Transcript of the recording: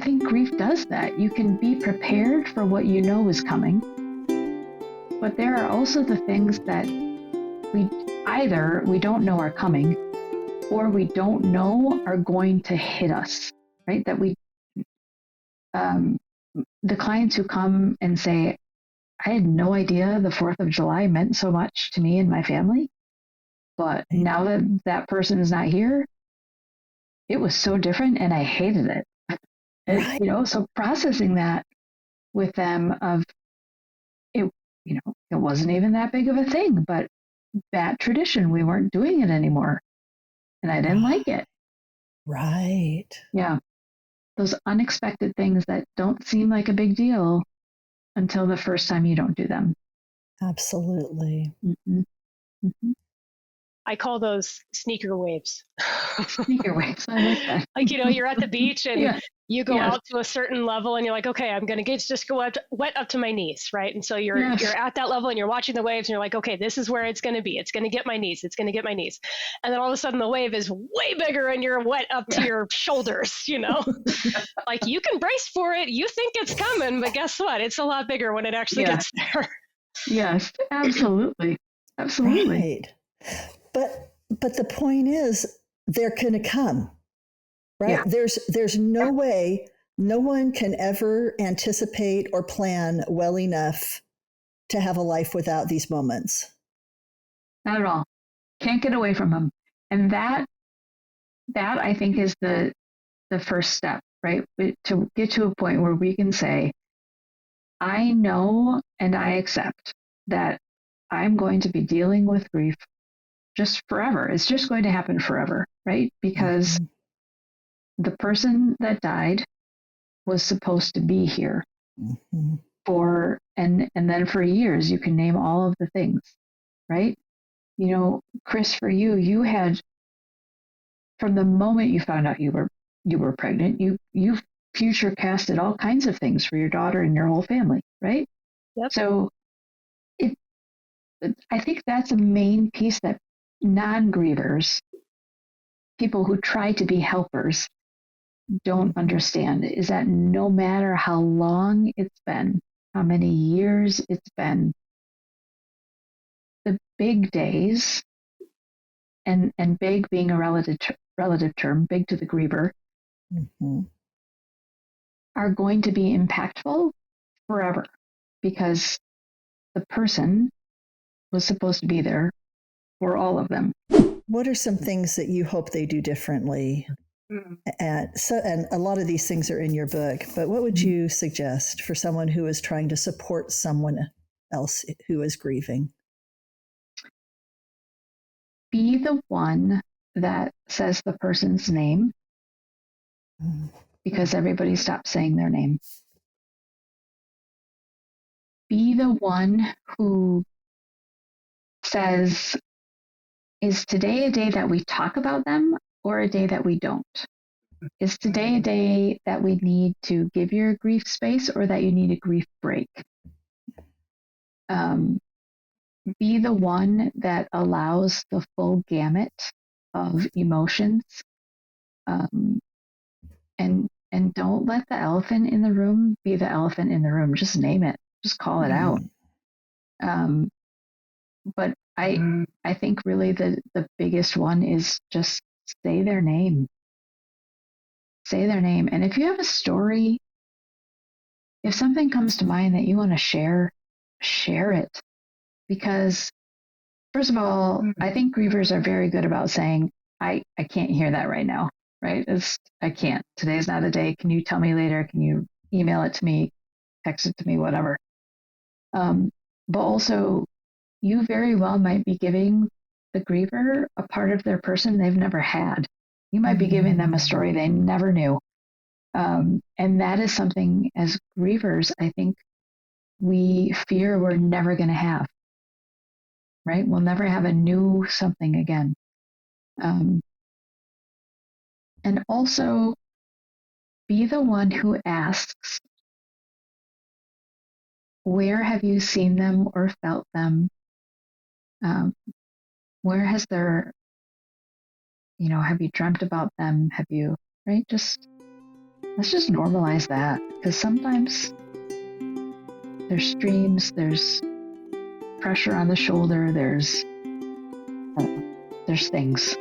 think grief does that. You can be prepared for what you know is coming, but there are also the things that we don't know are coming, or we don't know are going to hit us, right? That the clients who come and say, I had no idea the 4th of July meant so much to me and my family, but now that that person is not here, it was so different and I hated it. Right. And, so processing that with them of it, it wasn't even that big of a thing, but that tradition, we weren't doing it anymore. And I didn't like it. Right. Yeah. Those unexpected things that don't seem like a big deal until the first time you don't do them. Absolutely. Mm-hmm. Mm-hmm. I call those sneaker waves. Sneaker waves. I like that. Like, you're at the beach and you go Yes. out to a certain level and you're like, okay, I'm going to just go wet up to my knees, right? And so you're at that level and you're watching the waves and you're like, okay, this is where it's going to be. It's going to get my knees. It's going to get my knees. And then all of a sudden the wave is way bigger and you're wet up to your shoulders, Like, you can brace for it. You think it's coming, but guess what? It's a lot bigger when it actually gets there. Yes, absolutely. Absolutely. Right. But the point is, they're going to come, right? Yeah. There's no way, no one can ever anticipate or plan well enough to have a life without these moments. Not at all. Can't get away from them. And that I think is the first step, right? To get to a point where we can say, I know and I accept that I'm going to be dealing with grief just forever. It's just going to happen forever, right? Because the person that died was supposed to be here for, and then for years, you can name all of the things, right? Chris, for you had, from the moment you found out you were pregnant, you future casted all kinds of things for your daughter and your whole family, right? Yep. So I think that's a main piece that non-grievers, people who try to be helpers, don't understand, is that no matter how long it's been, how many years it's been, the big days, and big being a relative term, big to the griever, are going to be impactful forever, because the person was supposed to be there for all of them. What are some things that you hope they do differently? And a lot of these things are in your book, but what would you suggest for someone who is trying to support someone else who is grieving? Be the one that says the person's name, because everybody stopped saying their name. Be the one who says, is today a day that we talk about them or a day that we don't? Is today a day that we need to give your grief space or that you need a grief break? Be the one that allows the full gamut of emotions, and don't let the elephant in the room be the elephant in the room. Just name it. Just call it out. But I think really the biggest one is just say their name. Say their name. And if you have a story, if something comes to mind that you want to share it. Because first of all, I think grievers are very good about saying, I can't hear that right now, right? I can't. Today's not a day. Can you tell me later? Can you email it to me, text it to me, whatever? But also, you very well might be giving the griever a part of their person they've never had. You might be giving them a story they never knew. And that is something as grievers, I think we fear we're never going to have, right? We'll never have a new something again. And also be the one who asks, where have you seen them or felt them? Where has there, have you dreamt about them? Have you, right? Just let's just normalize that, because sometimes there's streams, there's pressure on the shoulder, there's things.